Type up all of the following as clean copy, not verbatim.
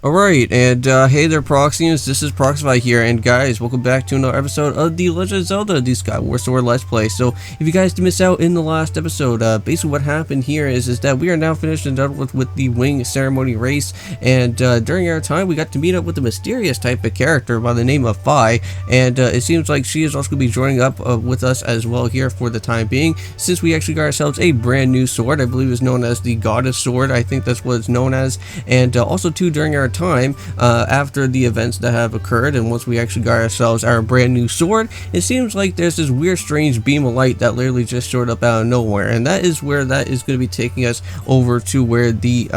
Alright, and hey there Proxyians, this is Proxify here, and guys, welcome back to another episode of The Legend of Zelda, the Skyward Sword Let's Play. So, if you guys did miss out in the last episode, basically what happened here is that we are now finished and done with the wing ceremony race, and during our time we got to meet up with a mysterious type of character by the name of Fi, and it seems like she is also going to be joining up with us as well here for the time being, since we actually got ourselves a brand new sword. I believe it's known as the Goddess Sword, I think that's what it's known as, and also too during our time after the events that have occurred, and once we actually got ourselves our brand new sword, it seems like there's this weird strange beam of light that literally just showed up out of nowhere, and that is where that is going to be taking us over to where the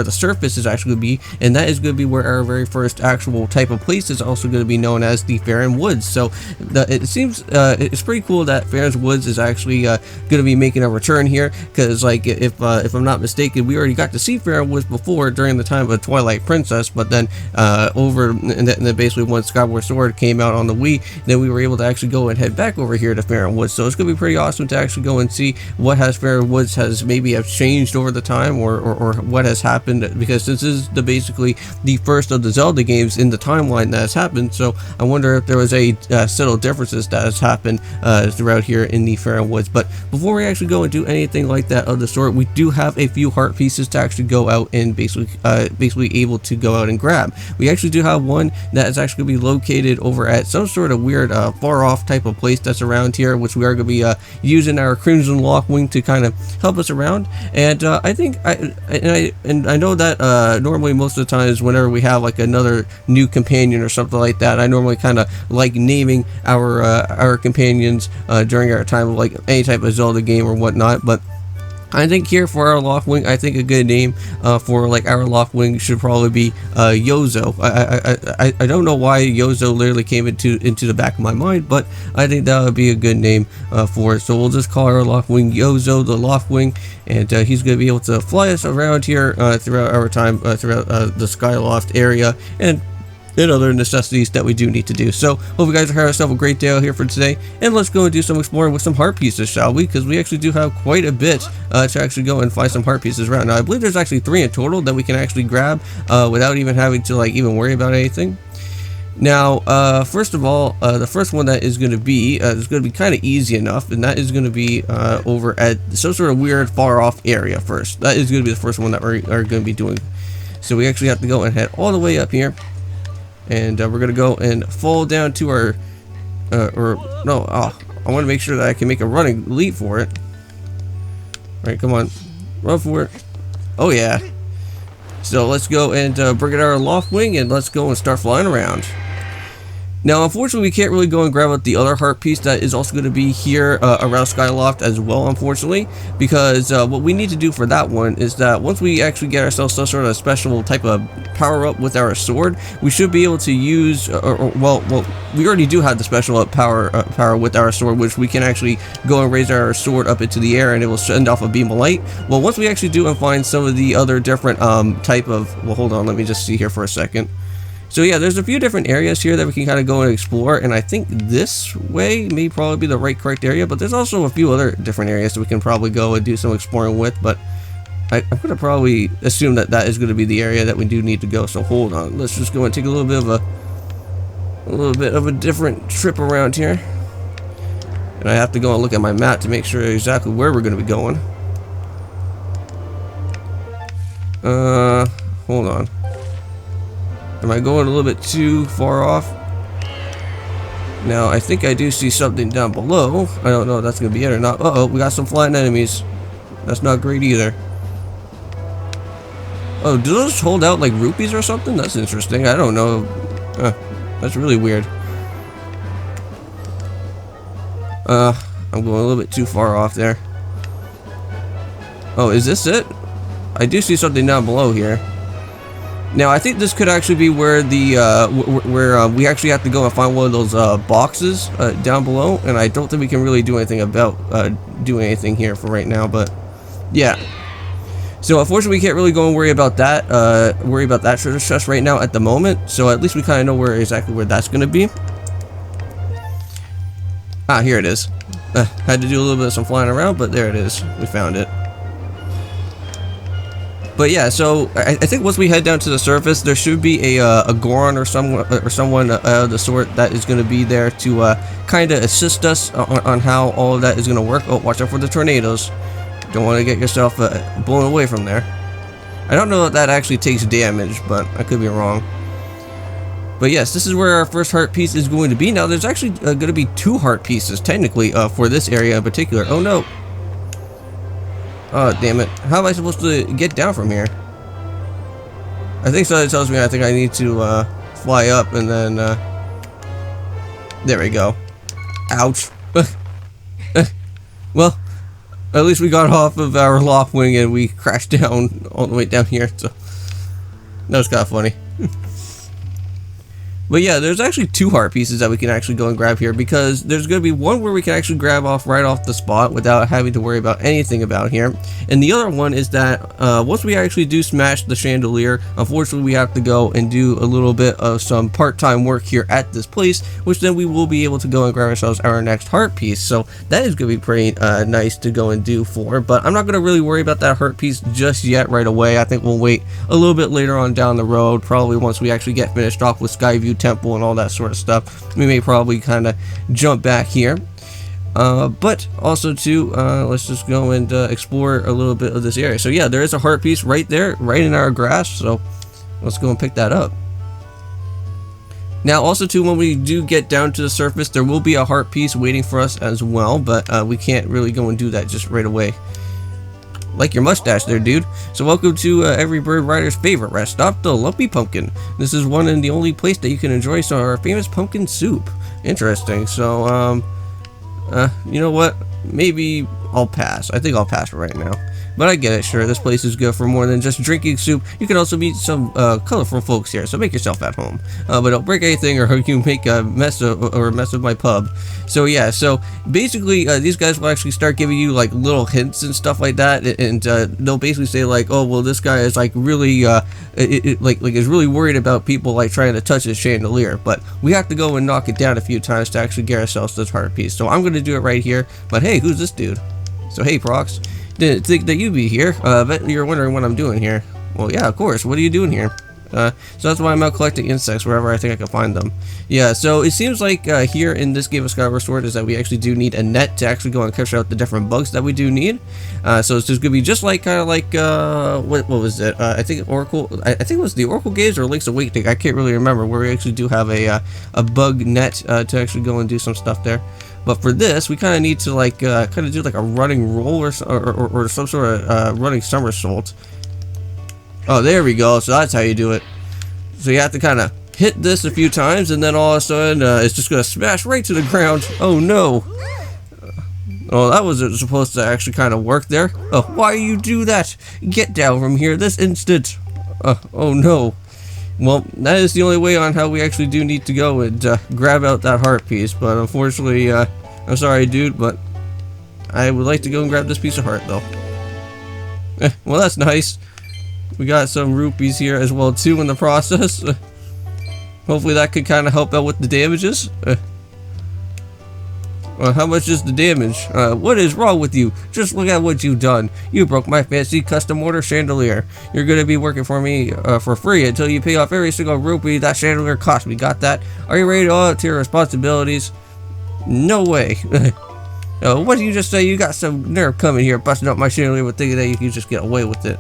surface is actually going to be, and that is going to be where our very first actual type of place is also going to be known as the Ferran Woods. So it seems it's pretty cool that Ferran Woods is actually going to be making a return here, because like if I'm not mistaken, we already got to see Ferran Woods before during the time of Twilight Princess, but then then basically once Skyward Sword came out on the Wii, then we were able to actually go and head back over here to Ferran Woods. So it's going to be pretty awesome to actually go and see what has Ferran Woods has maybe have changed over the time, or what has happened, because this is basically the first of the Zelda games in the timeline that has happened. So I wonder if there was a subtle differences that has happened throughout here in the Ferran Woods. But before we actually go and do anything like that of the sort, we do have a few heart pieces to actually go out and basically able to go out and grab. We actually do have one that is actually going to be located over at some sort of weird far off type of place that's around here, which we are going to be using our Crimson Lockwing to kind of help us around. And I think I know that normally most of the times whenever we have like another new companion or something like that, I normally kind of like naming our companions during our time of like any type of Zelda game or whatnot. But I think here for our Lockwing, I think a good name for like our Lockwing should probably be Yozo. I don't know why Yozo literally came into the back of my mind, but I think that would be a good name for it. So we'll just call our Lockwing Yozo the Lockwing, and he's going to be able to fly us around here throughout our time throughout the Skyloft area and other necessities that we do need to do. So hope you guys have yourself a great day out here for today, and let's go and do some exploring with some heart pieces, shall we? Because we actually do have quite a bit to actually go and find some heart pieces around. Now I believe there's actually 3 in total that we can actually grab without even having to like even worry about anything. Now first of all, the first one that is going to be kind of easy enough, and that is going to be over at some sort of weird far off area. First, that is going to be the first one that we are going to be doing. So we actually have to go and head all the way up here, and we're gonna go and fall down to our I want to make sure that I can make a running leap for it. Alright, come on, run for it. Oh yeah. So let's go and bring it our loft wing, and let's go and start flying around. Now unfortunately we can't really go and grab out the other heart piece that is also going to be here around Skyloft as well, unfortunately, because what we need to do for that one is that once we actually get ourselves some sort of special type of power up with our sword, we should be able to use well we already do have the special up power with our sword, which we can actually go and raise our sword up into the air and it will send off a beam of light. Well, once we actually do and find some of the other different type of, well, hold on, let me just see here for a second. So yeah, there's a few different areas here that we can kind of go and explore, and I think this way may probably be the correct area, but there's also a few other different areas that we can probably go and do some exploring with, but I'm going to probably assume that that is going to be the area that we do need to go. So hold on, let's just go and take a little bit of a different trip around here, and I have to go and look at my map to make sure exactly where we're going to be going. Hold on. Am I going a little bit too far off? Now, I think I do see something down below. I don't know if that's going to be it or not. Uh-oh, we got some flying enemies. That's not great either. Oh, do those hold out like rupees or something? That's interesting. I don't know. That's really weird. I'm going a little bit too far off there. Oh, is this it? I do see something down below here. Now I think this could actually be where the we actually have to go and find one of those boxes down below, and I don't think we can really do anything about doing anything here for right now. But yeah, so unfortunately we can't really go and worry about that sort of stress right now at the moment. So at least we kind of know exactly where that's going to be. Ah, here it is. Had to do a little bit of some flying around, but there it is. We found it. But yeah, so I think once we head down to the surface, there should be a Goron or someone of the sort that is going to be there to kind of assist us on how all of that is going to work. Oh, watch out for the tornadoes. Don't want to get yourself blown away from there. I don't know if that actually takes damage, but I could be wrong. But yes, this is where our first heart piece is going to be. Now, there's actually going to be 2 heart pieces, technically, for this area in particular. Oh, no. Oh, damn it. How am I supposed to get down from here? I think something tells me I think I need to fly up and then... there we go. Ouch. Well, at least we got off of our loft wing and we crashed down all the way down here. So that was kind of funny. But yeah, there's actually 2 heart pieces that we can actually go and grab here, because there's going to be one where we can actually grab off right off the spot without having to worry about anything about here. And the other one is that once we actually do smash the chandelier, unfortunately we have to go and do a little bit of some part-time work here at this place, which then we will be able to go and grab ourselves our next heart piece. So that is going to be pretty nice to go and do for, but I'm not going to really worry about that heart piece just yet right away. I think we'll wait a little bit later on down the road, probably once we actually get finished off with Skyview Temple and all that sort of stuff. We may probably kind of jump back here, but also too let's just go and explore a little bit of this area. So yeah, there is a heart piece right there, right in our grass, so let's go and pick that up. Now also too, when we do get down to the surface, there will be a heart piece waiting for us as well, but we can't really go and do that just right away. Like your mustache there, dude. So welcome to every bird rider's favorite rest stop, the Lumpy Pumpkin. This is one and the only place that you can enjoy some of our famous pumpkin soup. Interesting. So, you know what? Maybe I'll pass. I think I'll pass right now. But I get it, sure. This place is good for more than just drinking soup. You can also meet some colorful folks here, so make yourself at home. But don't break anything, or you make a mess of my pub. So yeah, so basically these guys will actually start giving you like little hints and stuff like that, and they'll basically say like, oh well, this guy is like really is really worried about people like trying to touch his chandelier, but we have to go and knock it down a few times to actually get ourselves this heart piece. So I'm gonna do it right here. But hey, who's this dude? So hey, Prox. Didn't think that you'd be here. Bet you're wondering what I'm doing here. Well, yeah, of course. What are you doing here? So that's why I'm out collecting insects wherever I think I can find them. Yeah, so it seems like here in this game of Skyward Sword is that we actually do need a net to actually go and catch out the different bugs that we do need. So it's just gonna be just like kind of like what was it? I think Oracle. I think it was the Oracle Gaze or Link's Awakening. I can't really remember, where we actually do have a bug net to actually go and do some stuff there. But for this, we kind of need to like kind of do like a running roll or some sort of running somersault. Oh, there we go. So that's how you do it. So you have to kind of hit this a few times, and then all of a sudden it's just going to smash right to the ground. Oh no. Oh, that wasn't supposed to actually kind of work there. Oh, why you do that? Get down from here this instant. Oh no. Well, that is the only way on how we actually do need to go and grab out that heart piece. But unfortunately, I'm sorry, dude, but I would like to go and grab this piece of heart, though. Well, that's nice. We got some rupees here as well, too, in the process. Hopefully that could kind of help out with the damages. Well, how much is the damage? What is wrong with you? Just look at what you've done. You broke my fancy custom order chandelier. You're gonna be working for me for free until you pay off every single rupee that chandelier cost me. Got that? Are you ready to own up to your responsibilities? No way. What did you just say? You got some nerve coming here busting up my chandelier with thinking that you can just get away with it.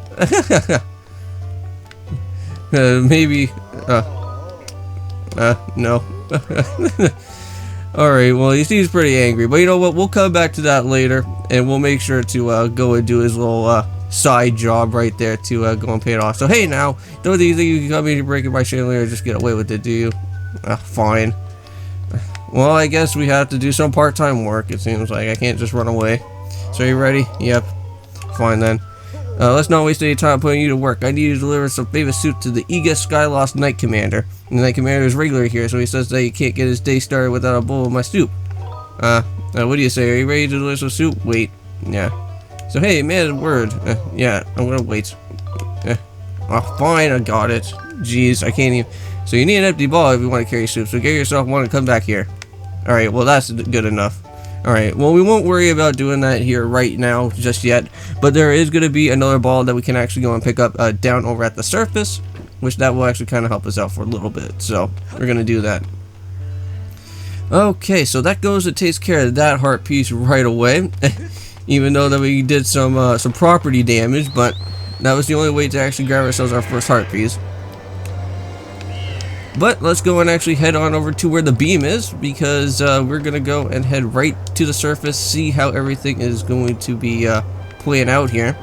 Maybe. No. Alright, well, he seems pretty angry, but you know what, we'll come back to that later, and we'll make sure to go and do his little side job right there to go and pay it off. So hey now, don't you think you can come in here breaking my chandelier and just get away with it, do you? Fine. Well, I guess we have to do some part-time work, it seems like. I can't just run away. So are you ready? Yep. Fine then. Let's not waste any time putting you to work. I need you to deliver some famous soup to the Aegis Skylost Knight Commander. And the Knight Commander is regular here, so he says that he can't get his day started without a bowl of my soup. What do you say? Are you ready to deliver some soup? Wait. Yeah. So hey, man, word. Yeah, I'm gonna wait. Oh, fine, I got it. Jeez, I can't even. So you need an empty ball if you want to carry soup, so get yourself one and come back here. Alright, well that's good enough. Alright, well, we won't worry about doing that here right now just yet, but there is going to be another ball that we can actually go and pick up down over at the surface, which that will actually kind of help us out for a little bit, so we're going to do that. Okay, so that goes and takes care of that heart piece right away, even though that we did some property damage, but that was the only way to actually grab ourselves our first heart piece. But let's go and actually head on over to where the beam is, because we're going to go and head right to the surface, see how everything is going to be playing out here.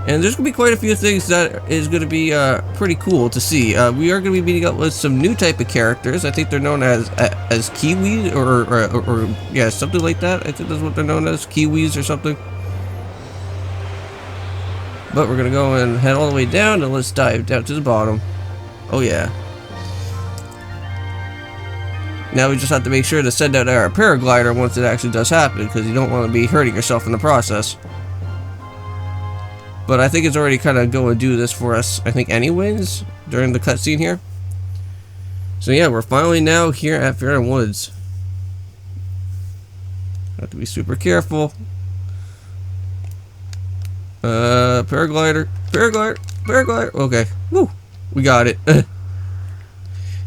And there's going to be quite a few things that is going to be pretty cool to see. We are going to be meeting up with some new type of characters. I think they're known as Kiwis, or yeah, something like that. I think that's what they're known as, Kiwis or something. But we're going to go and head all the way down, and let's dive down to the bottom. Oh yeah. Now we just have to make sure to send out our paraglider once it actually does happen, because you don't want to be hurting yourself in the process. But I think it's already kind of going to do this for us, I think, anyways, during the cutscene here. So yeah, we're finally now here at Ferran Woods. Have to be super careful. Paraglider. Okay, woo, we got it.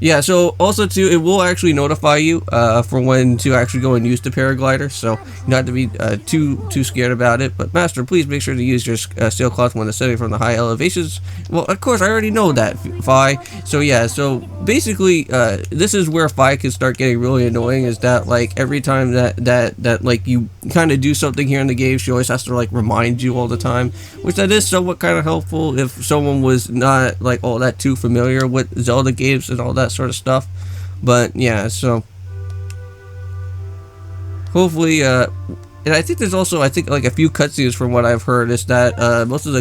Yeah, so also too, it will actually notify you for when to actually go and use the paraglider, so you don't have to be too scared about it. But Master, please make sure to use your sailcloth when ascending from the high elevations. Well, of course, I already know that, Fi. So yeah, so basically, this is where Fi can start getting really annoying. Is that like every time that like you kind of do something here in the game, she always has to like remind you all the time, which that is somewhat kind of helpful if someone was not like all that too familiar with Zelda games and all that sort of stuff. But yeah, so hopefully and I think there's also, I think, like a few cutscenes from what I've heard is that most of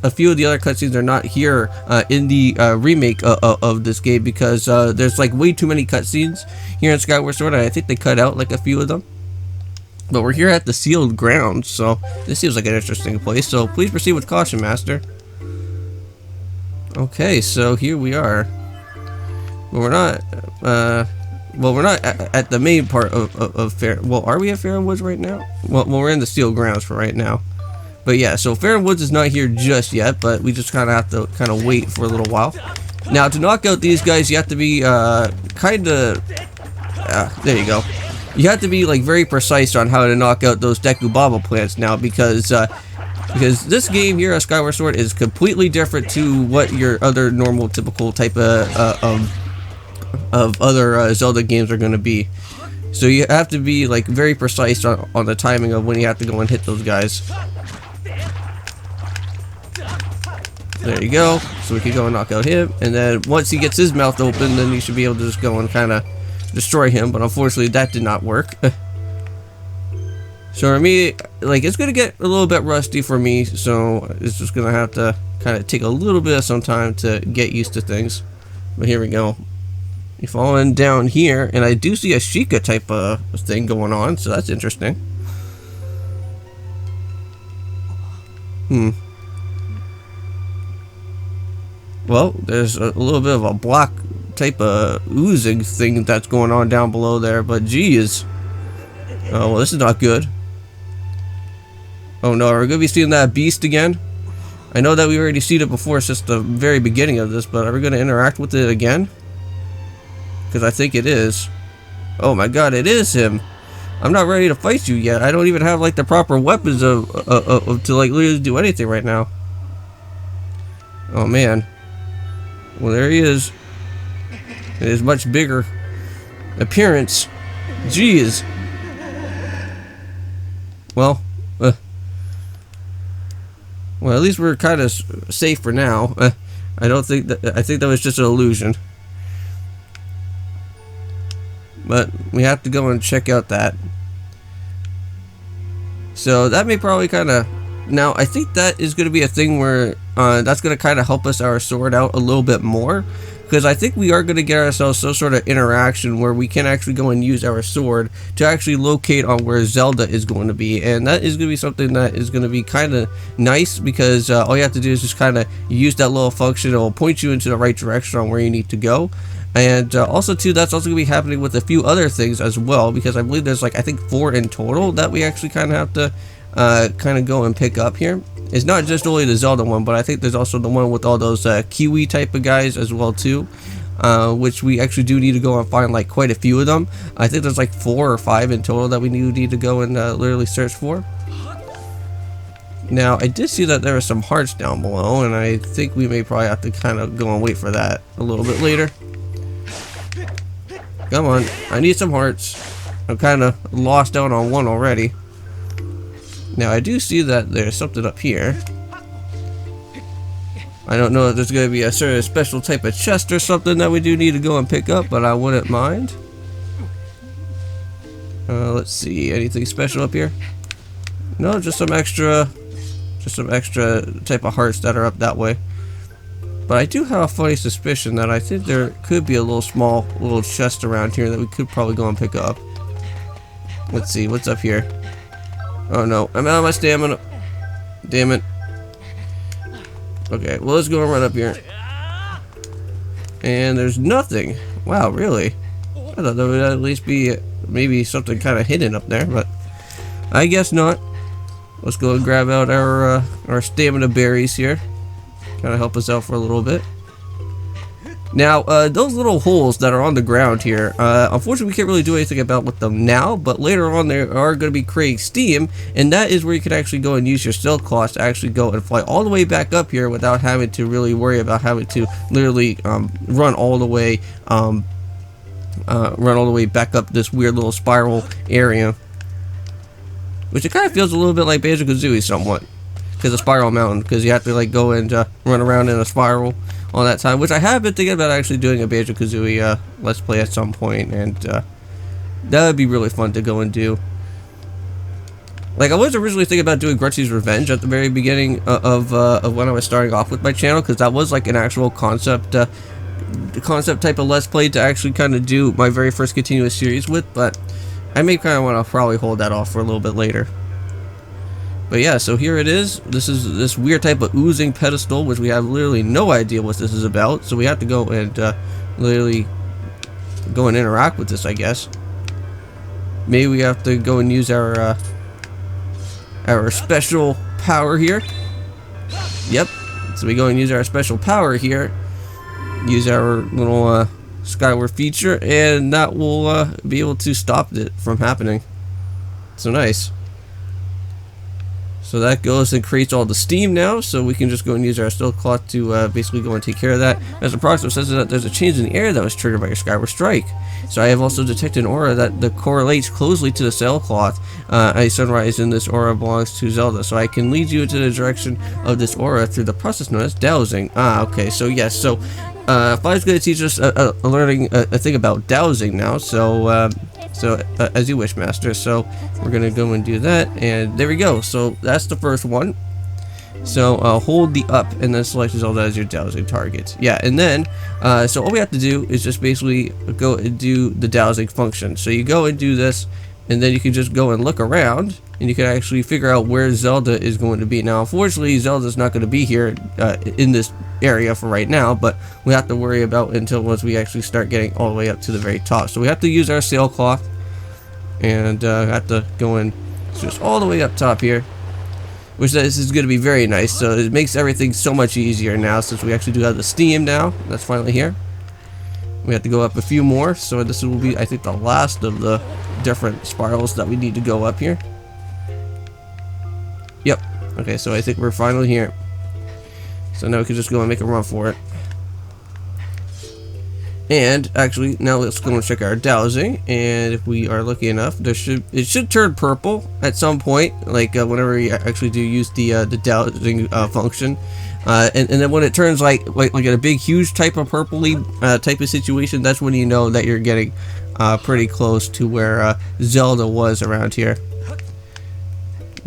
a few of the other cutscenes are not here in the remake of this game, because there's like way too many cutscenes here in Skyward Sword, and I think they cut out like a few of them. But we're here at the sealed ground, so this seems like an interesting place, so please proceed with caution, Master. Okay, so here we are. Well, we're not, we're not at the main part of Fair. Well, are we at Ferran Woods right now? Well, we're in the steel grounds for right now. But yeah, so Ferran Woods is not here just yet, but we just kind of have to kind of wait for a little while. Now, to knock out these guys, you have to be kind of, there you go. You have to be like very precise on how to knock out those Deku Baba plants now, because this game here at Skyward Sword is completely different to what your other normal typical type of other Zelda games are going to be. So you have to be like very precise on the timing of when you have to go and hit those guys. There you go. So we can go and knock out him, and then once he gets his mouth open, then you should be able to just go and kind of destroy him. But unfortunately that did not work. So for me, like, it's gonna get a little bit rusty for me, so it's just gonna have to kind of take a little bit of some time to get used to things. But here we go. You're falling down here, and I do see a Sheikah type of thing going on, so that's interesting. Well, there's a little bit of a block type of oozing thing that's going on down below there, but geez. Oh, well, this is not good. Oh no, are we going to be seeing that beast again? I know that we already seen it before since the very beginning of this, but are we going to interact with it again? Because I think it is. Oh my god, it is him. I'm not ready to fight you yet. I don't even have like the proper weapons to like literally do anything right now. Oh man. Well, there he is. It is much bigger appearance. Jeez. Well, well, at least we're kind of safe for now. I don't think that. I think that was just an illusion. But we have to go and check out that. So that may probably kind of. Now I think that is going to be a thing where that's going to kind of help us our sword out a little bit more, because I think we are going to get ourselves some sort of interaction where we can actually go and use our sword to actually locate on where Zelda is going to be, and that is going to be something that is going to be kind of nice, because all you have to do is just kind of use that little function. It will point you into the right direction on where you need to go. And also too, that's also going to be happening with a few other things as well, because I believe there's like, I think 4 in total that we actually kind of have to kind of go and pick up here. It's not just only the Zelda one, but I think there's also the one with all those Kiwi type of guys as well too, which we actually do need to go and find like quite a few of them. I think there's like 4 or 5 in total that we need to go and literally search for. Now, I did see that there are some hearts down below, and I think we may probably have to kind of go and wait for that a little bit later. Come on, I need some hearts. I'm kind of lost out on one already. Now, I do see that there's something up here. I don't know if there's going to be a certain special type of chest or something that we do need to go and pick up, but I wouldn't mind. Let's see, anything special up here? No, just some extra type of hearts that are up that way. But I do have a funny suspicion that I think there could be a little chest around here that we could probably go and pick up. Let's see, what's up here? Oh no, I'm out of my stamina. Damn it. Okay, well, let's go and run up here. And there's nothing. Wow, really? I thought there would at least be maybe something kind of hidden up there, but I guess not. Let's go and grab out our stamina berries here. Kind of help us out for a little bit. Now, those little holes that are on the ground here, unfortunately we can't really do anything about with them now, but later on they are going to be creating steam, and that is where you can actually go and use your silk cloth to actually go and fly all the way back up here without having to really worry about having to literally run all the way back up this weird little spiral area. Which it kind of feels a little bit like Banjo-Kazooie somewhat, because of Spiral Mountain, because you have to like go and run around in a spiral all that time, which I have been thinking about actually doing a Banjo-Kazooie Let's Play at some point, and that would be really fun to go and do. Like, I was originally thinking about doing Grunty's Revenge at the very beginning of when I was starting off with my channel, because that was like an actual concept type of Let's Play to actually kind of do my very first continuous series with, but I may kind of want to probably hold that off for a little bit later. But yeah, so here it is. This is this weird type of oozing pedestal, which we have literally no idea what this is about. So we have to go and literally go and interact with this, I guess. Maybe we have to go and use our special power here. Yep. So we go and use our special power here. Use our little Skyward feature, and that will be able to stop it from happening. So nice. So that goes and creates all the steam now, so we can just go and use our silk cloth to basically go and take care of that. As the Proxify says that there's a change in the air that was triggered by your Skyward Strike. So I have also detected an aura that correlates closely to the sailcloth. A sunrise in this aura belongs to Zelda, so I can lead you into the direction of this aura through the process known as Dowsing. Okay, so yes, so Five's going to teach us a thing about Dowsing now, so as you wish, Master. So we're gonna go and do that, and there we go. So that's the first one. So hold the up and then select Zelda as your Dowsing target. Yeah, and then so all we have to do is just basically go and do the Dowsing function. So you go and do this, and then you can just go and look around, and you can actually figure out where Zelda is going to be. Now, unfortunately, Zelda's not going to be here in this area for right now, but we have to worry about until once we actually start getting all the way up to the very top. So we have to use our sailcloth, and have to go in just all the way up top here, which this is going to be very nice. So it makes everything so much easier now, since we actually do have the steam now. That's finally here. We have to go up a few more, so this will be, I think, the last of the different spirals that we need to go up here. Yep. Okay, so I think we're finally here. So now we can just go and make a run for it. And actually, now let's go and check our Dowsing. And if we are lucky enough, it should turn purple at some point, like whenever you actually do use the Dowsing function. And then when it turns like a big, huge type of purpley type of situation, that's when you know that you're getting pretty close to where Zelda was around here.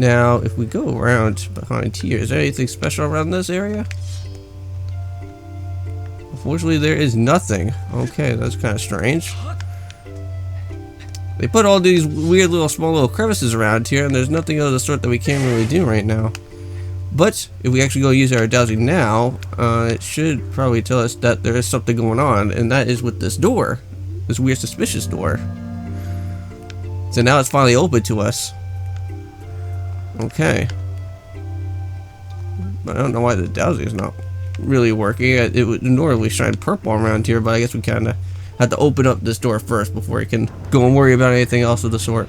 Now, if we go around behind here, is there anything special around this area? Unfortunately, there is nothing. Okay, that's kind of strange. They put all these weird little small little crevices around here, and there's nothing of the sort that we can't really do right now. But if we actually go use our dowsing now, it should probably tell us that there is something going on, and that is with this door. This weird suspicious door. So now it's finally open to us. Okay. But I don't know why the dowsing is not really working. It would normally shine purple around here, but I guess we kind of have to open up this door first before we can go and worry about anything else of the sort.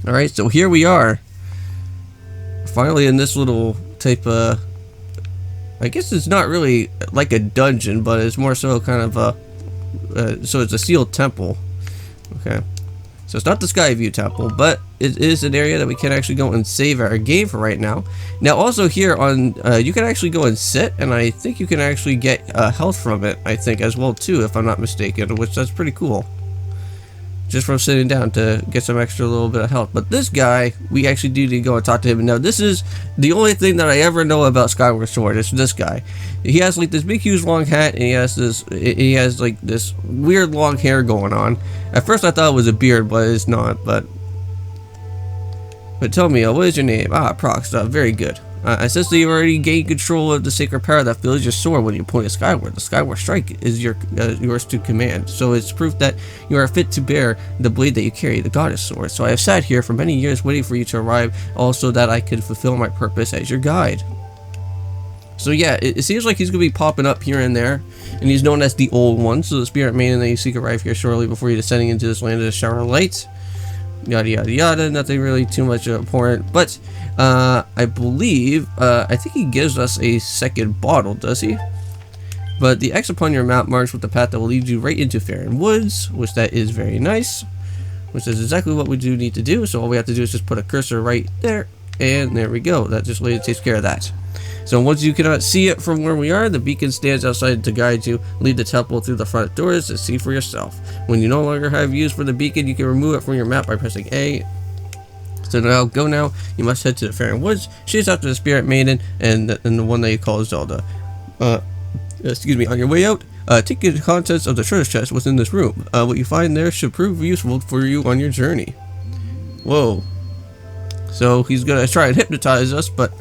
Alright, so here we are. Finally in this little type of... I guess it's not really like a dungeon, but it's more so kind of a... so it's a sealed temple. Okay. So it's not the Skyview Temple, but it is an area that we can actually go and save our game for right now. Now also here on, you can actually go and sit, and I think you can actually get health from it, I think, as well too, if I'm not mistaken, which that's pretty cool. Just from sitting down to get some extra little bit of health. But this guy, we actually do need to go and talk to him. And now this is the only thing that I ever know about Skyward Sword. It's this guy. He has like this big huge long hat, and he has like this weird long hair going on. At first I thought it was a beard, but it's not. But tell me, what is your name? Ah, Prox. Very good. I sense that you already gained control of the sacred power that fills your sword when you point it skyward. The Skyward Strike is yours to command, so it's proof that you are fit to bear the blade that you carry, the Goddess Sword. So I have sat here for many years waiting for you to arrive, also that I could fulfill my purpose as your guide. So yeah, it seems like he's going to be popping up here and there, and he's known as the Old One, so the Spirit Maiden that you seek arrive here shortly before you descending into this land of the Shower of Light. Yada yada yada, nothing really too much important, but I believe, I think he gives us a second bottle, does he? But the X upon your map marks with the path that will lead you right into Ferran Woods, which that is very nice, which is exactly what we do need to do. So all we have to do is just put a cursor right there, and there we go. That just really takes care of that. So once you cannot see it from where we are, the beacon stands outside to guide you. Leave the temple through the front doors and see for yourself. When you no longer have use for the beacon, you can remove it from your map by pressing A. So now, you must head to the Ferran Woods. Chase after the Spirit Maiden and the one that you call Zelda. Excuse me, on your way out, take the contents of the treasure chest within this room. What you find there should prove useful for you on your journey. Whoa. So he's gonna try and hypnotize us, but...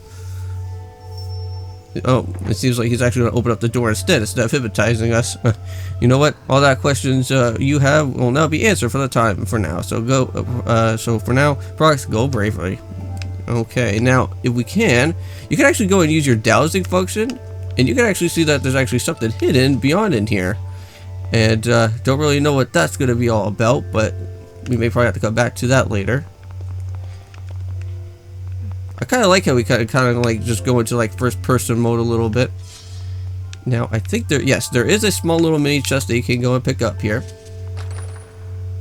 oh, it seems like he's actually going to open up the door instead of hypnotizing us. You know what? All that questions you have will now be answered for now. So go. So for now, Prox, go bravely. Okay. Now, if we can, you can actually go and use your dowsing function, and you can actually see that there's actually something hidden beyond in here. And don't really know what that's going to be all about, but we may probably have to come back to that later. I kind of like how we kind of like just go into like first person mode a little bit. Now I think there is a small little mini chest that you can go and pick up here.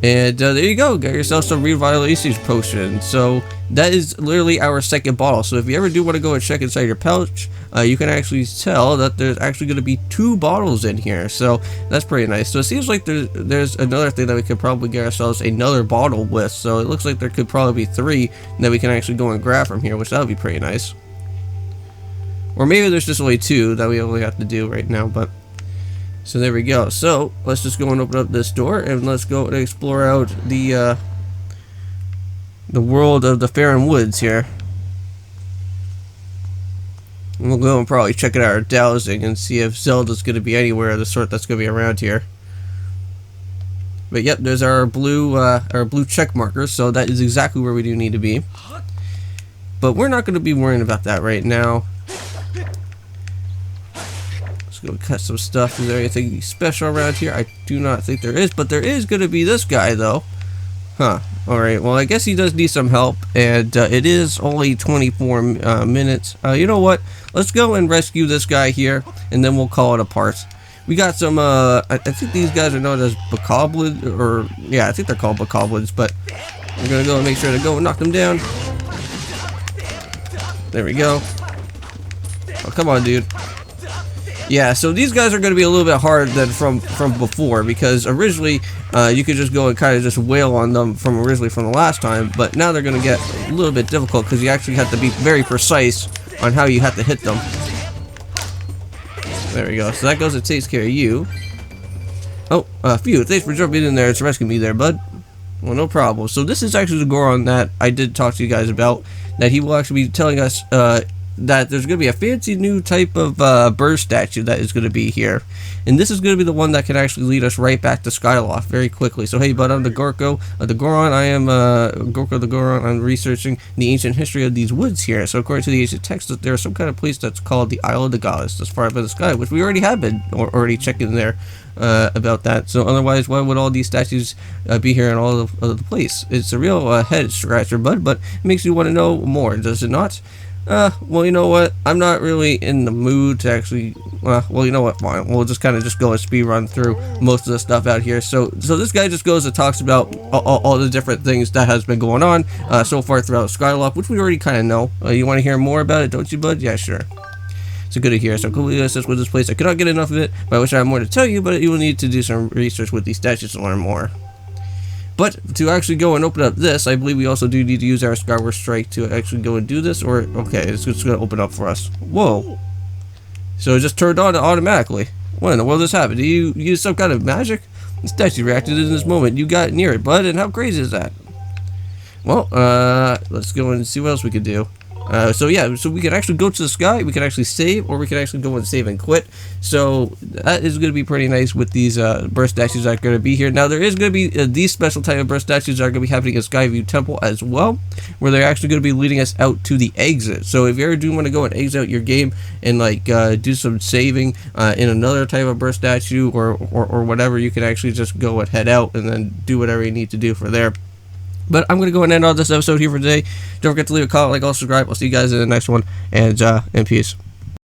And there you go, got yourself some revitalization potion. So that is literally our second bottle. So if you ever do want to go and check inside your pouch, you can actually tell that there's actually going to be 2 bottles in here. So that's pretty nice. So it seems like there's another thing that we could probably get ourselves another bottle with. So it looks like there could probably be 3 that we can actually go and grab from here, which that would be pretty nice. Or maybe there's just only 2 that we only have to do right now, but... so there we go. So let's just go and open up this door, and let's go and explore out the world of the Ferran Woods here. And we'll go and probably check it out our dowsing and see if Zelda's going to be anywhere of the sort that's going to be around here. But yep, there's our blue check marker, so that is exactly where we do need to be. But we're not going to be worrying about that right now. Let's go cut some stuff. Is there anything special around here? I do not think there is, but there is going to be this guy though. Huh. Alright, well I guess he does need some help, and it is only 24 minutes. You know what? Let's go and rescue this guy here, and then we'll call it a part. We got some, I think these guys are known as Bokoblins, or, yeah, I think they're called Bokoblins, but we're gonna go and make sure to go and knock them down. There we go. Oh, come on, dude. Yeah, so these guys are going to be a little bit hard than from before, because originally you could just go and kind of just wail on them from the last time, but now they're going to get a little bit difficult because you actually have to be very precise on how you have to hit them. There we go. So that goes and takes care of you. Oh, phew. Thanks for jumping in there to rescue me there, bud. Well, no problem. So this is actually the Goron that I did talk to you guys about. That he will actually be telling us that there's going to be a fancy new type of bird statue that is going to be here. And this is going to be the one that can actually lead us right back to Skyloft very quickly. So hey bud, I'm the Gorko, the Goron. I am Gorko the Goron. I'm researching the ancient history of these woods here. So according to the ancient text, there's some kind of place that's called the Isle of the Goddess that's far up in the sky, which we already have been already checking there about that. So otherwise, why would all these statues be here in all of the place? It's a real head scratcher, bud, but it makes you want to know more, does it not? Well, you know what? I'm not really in the mood to actually. Well, you know what? Fine. We'll just kind of just go and speed run through most of the stuff out here. So this guy just goes and talks about all the different things that has been going on so far throughout Skyloft, which we already kind of know. You want to hear more about it, don't you, bud? Yeah, sure. So good to hear. So completely assist with this place. I could not get enough of it, but I wish I had more to tell you. But you will need to do some research with these statues to learn more. But to actually go and open up this, I believe we also do need to use our Skyward Strike to actually go and do this. Or, okay, it's just going to open up for us. Whoa. So it just turned on automatically. What in the world just happened? Did you use some kind of magic? The statue reacted in this moment. You got near it, bud, and how crazy is that? Well, let's go and see what else we could do. So yeah, so we can actually go to the sky, we can actually save, or we can actually go and save and quit. So that is going to be pretty nice with these burst statues that are going to be here. Now there is going to be these special type of burst statues that are going to be happening at Skyview Temple as well, where they're actually going to be leading us out to the exit. So if you ever do want to go and exit out your game and like do some saving in another type of burst statue or whatever, you can actually just go and head out and then do whatever you need to do for there. But I'm going to go and end all this episode here for today. Don't forget to leave a comment, like, also subscribe. I'll see you guys in the next one, and peace.